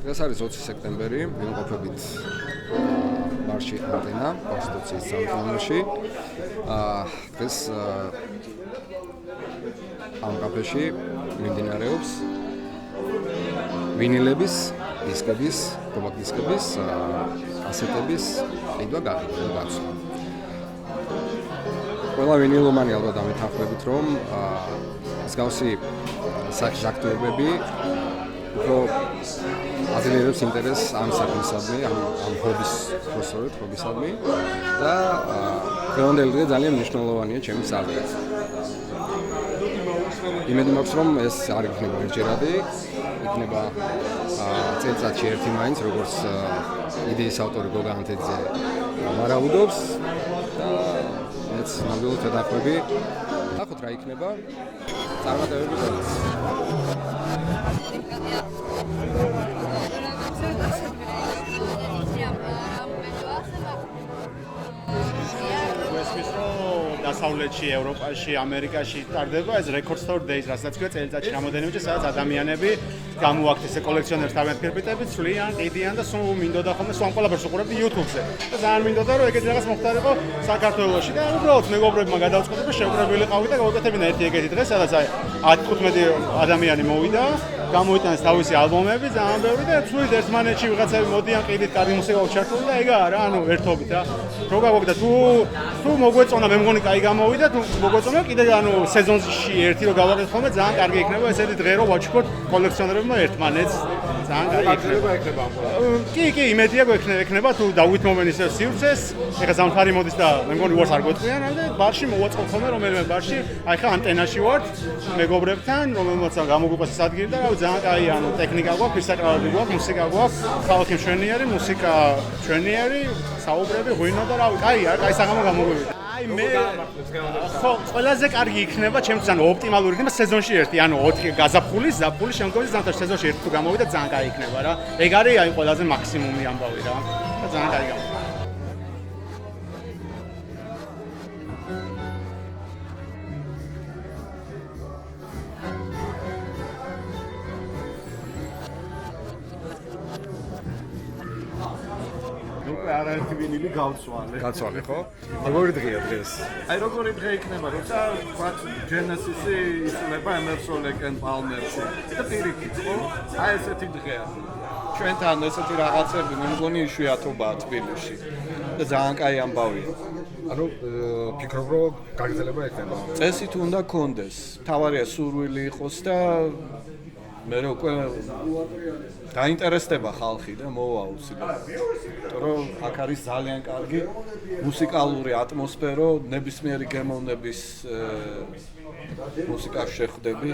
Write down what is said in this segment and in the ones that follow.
ეს არის 20 სექტემბერი, ვიმყოფებით ბარში ანტენა, კონსტიტუციის სამთავროში. დღეს ამ კაფეში მიმდინარეობს ვინილების, დისკების, კომპაქტ დისკების, კასეტების ყიდვა გაცვლა. ყველა ვინილომანი ალბათ ამეთანხმებით, რომ მსგავსი საქმიანობები უფრო აძლიერებს ინტერესს ამ საქმისადმი, ამ ჰობისადმი და დღევანდელი დღე ძალიან მნიშვნელოვანია ჩემი საზრით. იმედი მაქვს, რომ ეს არ იქნება ერთჯერადი, იქნება წელიწადში ერთი მაინც, როგორც იდეის ავტორი გოგა ანთეძე ვარაუდობს და მეც ნამდვილად ვეთანხმები. ნახოთ რა იქნება. წარმატებები გქონდეს. დასავლეთში, ევროპაში, ამერიკაში ტარდება ეს Record Store Days, რასაც ქვია წელიწადში რამოდენიმე, სადაც ადამიანები გამოაქვთ ესე კოლექციონერს თავიანთ ფერფიტებით, ცვლიან, ყიდიან და სულ მინდოდა ხოლმე სულ ამ ყველაფერს უყურებდი YouTube-ზე. და ძალიან მინდოდა რომ ეგეთი რაღაც მოხდარიყო საქართველოში და უბრალოდ მეგობრებმა გადავწყვეტე და შევკრებილი ყავით და გავაკეთებინა ერთი ეგეთი დღე, სადაც აი 10-15 ადამიანი მოვიდა, გამოიტანეს თავისი ალბომები, ძალიან ბევრი და ცუდ ერთმანეთში ვიღაცები მოდიან ყიდით, კარგი მუსიკა უჩართული და ეგა არა, ანუ ერთობით რა. რო გაგვაგდა თუ მოგვეწონა მე მგონი კაი გამოვიდა, თუ მოგვეწონა კიდე ანუ სეზონში ერთი რო გავაკეთოთ ხოლმე ძალიან კარგი იქნება ესეთი დღე რო ვაჩქოთ კოლექციონერებმა ერთმანეთს ძალიან კარგი იქნება. კი, იმედია გვექნება თუ დავითმოვენ ისე სივრცეს, ეხლა ზამთარი მოდის და მე მგონი უარს არ გვეწყვიან და ბარში მოვაწყობ ხოლმე რომელიმე ბარში, აი ხა ანტენაში ვართ მეგობრებთან, რომელმაც გამოგვიყვეს ეს ადგილი და ძალიან კაი ანუ ტექნიკა გვაქვს, ფისაკრავები გვაქვს, მუსიკა გვაქვს, ხალხი მშვენიერი, მუსიკა მშვენიერი, საუბრები, ღვინო და რავი, კაი საღამო გამოგვივიდა. აი მე ხო, ყველაზე კარგი იქნება ჩემთვის ანუ ოპტიმალური იქნება სეზონში ერთი, ანუ 4 გაზაფხულის, ზაფხულის შემდგომი ზამთარში სეზონში ერთი თუ გამოვიდა ძალიან კაი იქნება რა. ეგ არის აი ყველაზე მაქსიმუმი ამბავი რა. და ძალიან კაი გამოვიდა. არაერთი ვინილი გავცვალე. გაცვალე ხო? როგორი დღეა დღეს? აი როგორი დღე იქნება, როცა ვთქვათ Genesis-ი ისულება Emerson Lake and Palmer-ში. და პირიქით, ხო? აი ესეთი დღეა. ჩვენთან ესეთი რაღაცები მე მგონი იშვიათობაა თბილისში. და ძალიან კაი ამბავია. ანუ ფიქრობ რომ გაგრძელება იქნება. წესით უნდა კონდეს. თავარია სურვილი იყოს და მე უკვე დაინტერესდება ხალხი და მოვა უცილებლად. რომ აქ არის ძალიან კარგი მუსიკალური ატმოსფერო, ნებისმიერი გემოვნების მუსიკას შეხვდები.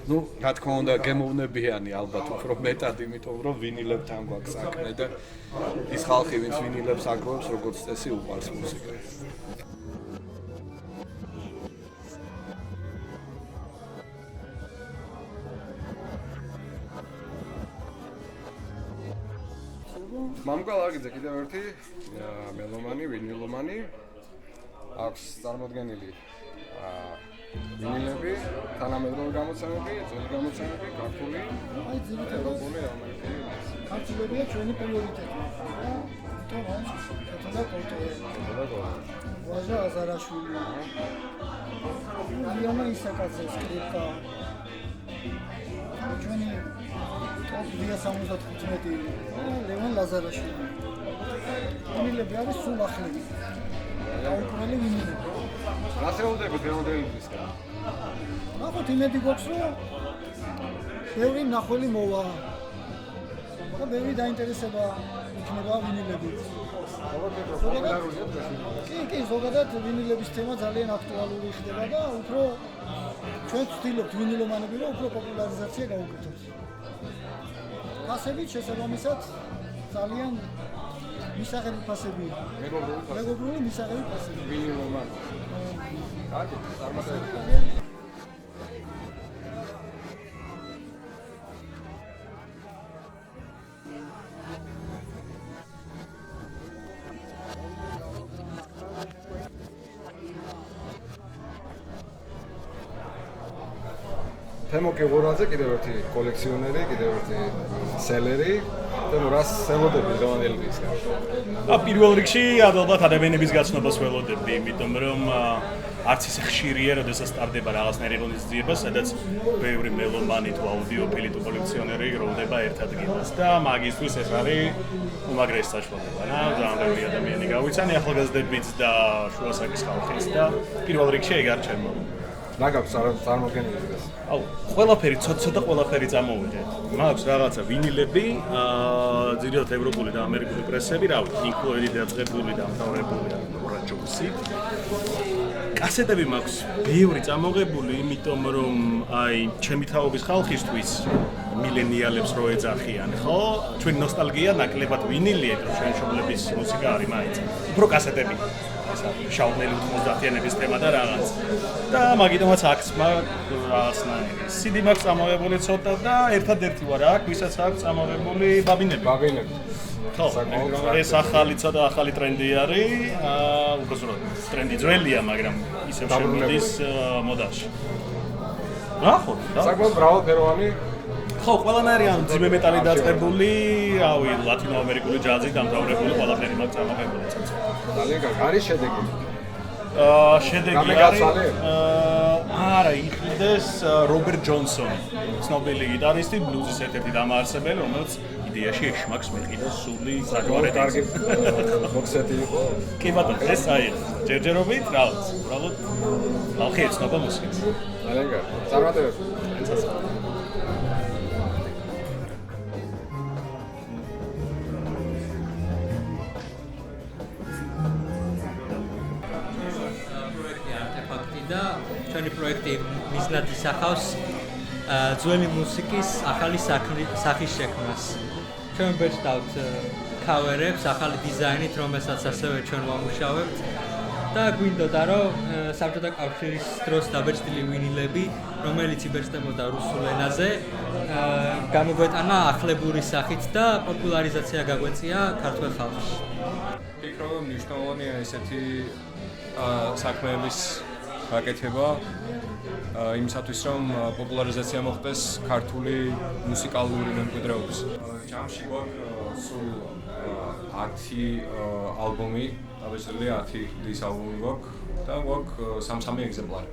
ნუ, რა თქმა უნდა, გემოვნებიანი ალბათ უფრო მეტად, იმიტომ რომ ვინილებთან გვაქვს საქმე და ის ხალხი, ვინც ვინილებს აგროვებს, როგორც წესი, უყვარს მუსიკა. მამკვალ არგიძე კიდევ ერთი მელომანი, ვინილომანი აქვს წარმოდგენილი ვინილები, თანამედროვე გამოცემები, ძველი გამოცემები, ქართული, ევროპული, ამერიკული. ქართულებია ჩვენი პრიორიტეტი. ვაჟა აზარაშვილი. იანა ისაკაძე, სკრიპკა. ჩვენი ტოპ 75 ლევან ლაზარაშვილი. ვინილები არის სულ ახლები. დაუყრელი ვინილები. რა შეუდები გრეონდელებისგან? ნახოთ იმედი გვაქვს, რომ ბევრი მნახველი მოვა. და ბევრი დაინტერესება იქნება ვინილებით. კი, ზოგადად ვინილების თემა ძალიან აქტუალური ხდება და უფრო ჩვენ ვცდილობთ ვინილომანები რომ უფრო პოპულარიზაცია გაუკეთოს. ფასებით შესაბამისად ძალიან მისაღები ფასებია. მეგობრული მისაღები ფასები. ვინილომანი. კარგი, წარმატებით. თემო კეგურაძე კიდევ ერთი კოლექციონერი, კიდევ ერთი სელერი. თემო რას ველოდები დღევანდელისგან? პირველ რიგში ალბათ ადამიანების გაცნობას ველოდები, იმიტომ რომ არც ისე ხშირია, როდესაც სტარდება რაღაცნაირი ღონისძიება, სადაც ბევრი მელომანი თუ აუდიოფილი თუ კოლექციონერი გროვდება ერთ ადგილას და მაგისთვის ეს არის უმაგრესი საშუალება, რა, ძალიან ბევრი ადამიანი გავიცანი, ახალგაზრდებიც და შუა საუკუნის ხალხიც და პირველ რიგში ეგ არ ჩემო. რა გაქვს წარმოქმნილი ეს? ყველაფერი, ცოტა ყველაფერი წამოვიღე. მაქვს რაღაცა ვინილები, ძირითადად ევროპული და ამერიკული პრესები, რავი, Pink Floyd-ი დაწყებული და ამთავრებული Nora Jones-ი. კასეტები მაქვს ბევრი წამოღებული, იმიტომ რომ აი, ჩემი თაობის ხალხისთვის მილენიალებს რო ეძახიან, ხო? ჩვენი ნოსტალგია ნაკლებად ვინილია, რომ ჩვენ მშობლების მუსიკა არის მაინც. უფრო კასეტები. შავნელი 90-იანების თემა და რაღაც. და მაგიტომაც აქვს რაღაცნაირი. CD მაქვს წამოღებული ცოტა და ერთადერთი ვარ აქ, ვისაც აქვს წამოღებული ბაბინები. ბაბინები. ხო, ეს ახალი ცოტა ახალი ტრენდი არის, უბრალოდ ტრენდი ძველია, მაგრამ ისევ შემოდის მოდაში. ნახოთ, და საკმაოდ მრავალფეროვანი. ხო, ყველანაირი ამ ძიმე მეტალი დაწყებული, რავი, ლათინოამერიკული ჯაზი დამთავრებული ყველაფერი მაქვს წამოღებული ცოტა. ძალიან კარგი. არის შედეგი. შედეგი არის არა, იყიდეს რობერტ ჯონსონი, ცნობილი გიტარისტი, ბლუზის ერთ-ერთი დამაარსებელი, რომელიც იდეაში ეშმაკს მეყიდა სული საჯვარედ. კარგი მოხსეთი იყო. კი ბატონო, ეს აი, ჯერჯერობით, რაღაც, უბრალოდ ხალხი ეცნობა მუსიკას. ძალიან კარგი. წარმატებები. და ჩვენი პროექტი მიზნად ისახავს ძველი მუსიკის ახალი სახის შექმნას. ჩვენ ვეჭდავთ ქავერებს, ახალი დიზაინით, რომელსაც ასევე ჩვენ ვამუშავებთ და გვინდოდა, რომ საბჭოთა კავშირის დროს დაბეჭდილი ვინილები, რომელიც იბეჭდებოდა რუსულ ენაზე, გამოგვეტანა ახლებური სახით და პოპულარიზაცია გაგვეწია ქართველ ხალხში. ვფიქრობ, რომ მნიშვნელოვანია ესეთი საქმეების გაკეთება იმისათვის, რომ პოპულარიზაცია მოხდეს ქართული მუსიკალური მემკვიდრეობის. ჯამში გვაქვს სულ 10 ალბომი, დაბეჭდილი 10 დისკ ალბომი გვაქვს და გვაქვს 3 ეგზემპლარი.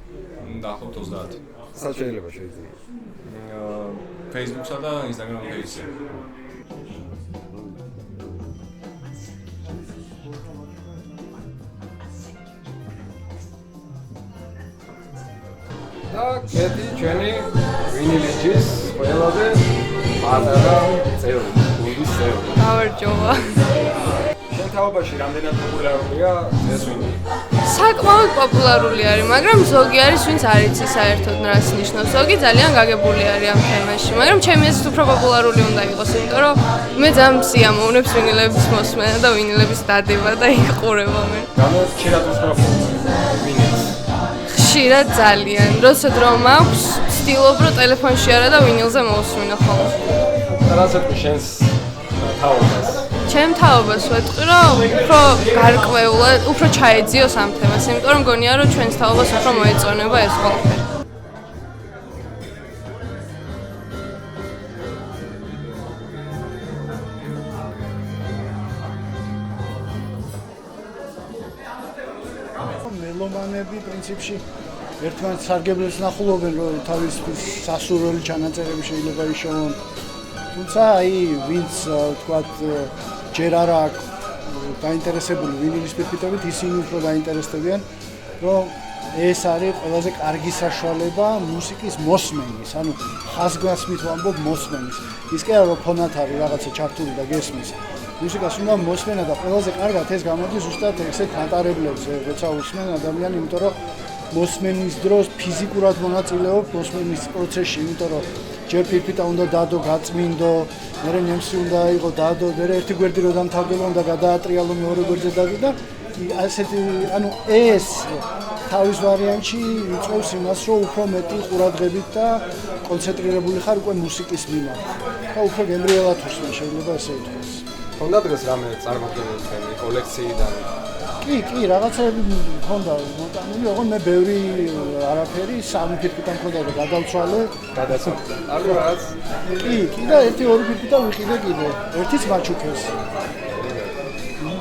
დაახლოებით 30. სად შეიძლება შეიძლება? Facebook-სა და Instagram page-ზე. და კეთი ჩვენი ვინილიჯის ყველაზე პატარა წევრი, გუნდის წევრი. გავარჯობა. შენ თაობაში რამდენად პოპულარულია ეს ვინილი? საკმაოდ პოპულარული არის, მაგრამ ზოგი არის, ვინც არ იცი საერთოდ რას ნიშნავს. ზოგი ძალიან გაგებული არის ამ თემაში, მაგრამ ჩემი აზრით უფრო პოპულარული უნდა იყოს, იმიტომ რომ მე ძალიან სიამოვნებს ვინილების მოსმენა და ვინილების დადება და იყურება მე. ხშირად ვსწრაფობ ვინილს. ხშირად ძალიან. როცა დრო მაქვს, ვცდილობ რომ ტელეფონში არა და ვინილზე მოვსმინო ხოლმე. რაც ეთქვი შენს თაობას? ჩემ თაობას ვეთქვი, რომ უფრო გარკვეულად, უფრო ჩაეძიოს ამ თემას, იმიტომ რომ მგონია, რომ ჩვენს თაობას უფრო მოეწონება ეს ყველაფერი. მელომანები პრინციპში ერთმანეთს სარგებლებს ნახულობენ, რომ თავისთვის სასურველი ჩანაწერები შეიძლება იშოვონ. თუმცა აი, ვინც თქვათ ჯერ არ აქვს დაინტერესებული ვინილის პირფიტებით, ისინი უფრო დაინტერესდებიან, რომ ეს არის ყველაზე კარგი საშუალება მუსიკის მოსმენის, ანუ ხაზგასმით ვამბობ მოსმენის. ის კი არა რომ ფონად არის რაღაცა ჩართული და გესმის. მუსიკას უნდა მოსმენა და ყველაზე კარგად ეს გამოდის ზუსტად ესეთ მატარებლებზე, როცა უსმენ ადამიანი, იმიტომ რომ მოსმენის დროს ფიზიკურად მონაწილეობ მოსმენის პროცესში, იმიტომ რომ ჯერ პირფიტა უნდა დადო, გაწმინდო, მერე ნემსი უნდა აიღო, დადო, მერე ერთი გვერდი რო დამთავრდება, უნდა გადაატრიალო მეორე გვერდზე დადო და ასეთი, ანუ ეს თავის ვარიანტში იწვევს იმას, რომ უფრო მეტი ყურადღებით და კონცენტრირებული ხარ უკვე მუსიკის მიმართ. და უფრო გემრიელად უსმენ, შეიძლება ესე ითქვას. თუნდაც დღეს რამე წარმოგვიდგენთ თქვენი კოლექციიდან? კი, რაღაცები მქონდა მოტანილი, ოღონდ მე ბევრი არაფერი, 3 ფირფიტა მქონდა და გადავცვალე. ანუ რაღაც კი და 1-2 ფირფიტა ვიყიდე კიდე. ერთიც მაჩუქეს.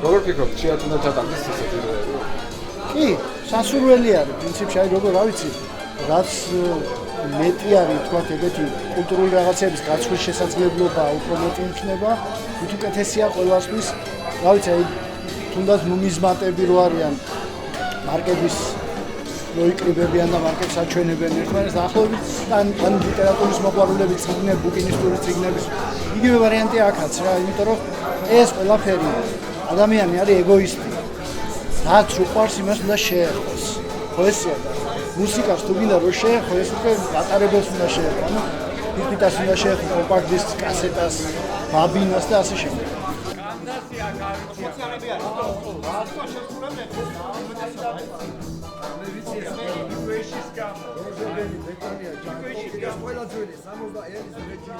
როგორ ფიქრობთ, შეიძლება თუნდაც ჩატარდეს ესეთი დღეები? კი, სასურველი არის, პრინციპში აი როგორ, რა ვიცი, რაც მეტი არის, თქვათ, ეგეთი კულტურული რაღაცების გაცვლის შესაძლებლობა უფრო მეტი იქნება, ვით უკეთესია ყველასთვის. რა ვიცი, აი თუნდაც ნუმიზმატები რო არიან მარკების რო იკრიბებიან და მარკებს აჩვენებენ ერთმანეთს, ახლობით ან ლიტერატურის მოყვარულები წიგნები, ბუკინისტური წიგნების იგივე ვარიანტი აქაც რა, იმიტომ რომ ეს ყველაფერი ადამიანი არის ეგოისტი. რაც უყვარს იმას უნდა შეეხოს. ხო ესეა და მუსიკას თუ გინდა რომ შეეხო, ეს უკვე გატარებელს უნდა შეეხო. ანუ ფირფიტას უნდა შეეხო, კომპაქტ დისკს, კასეტას, ბაბინას და ასე შემდეგ. ყველა ძველი 60 ელის მეჭი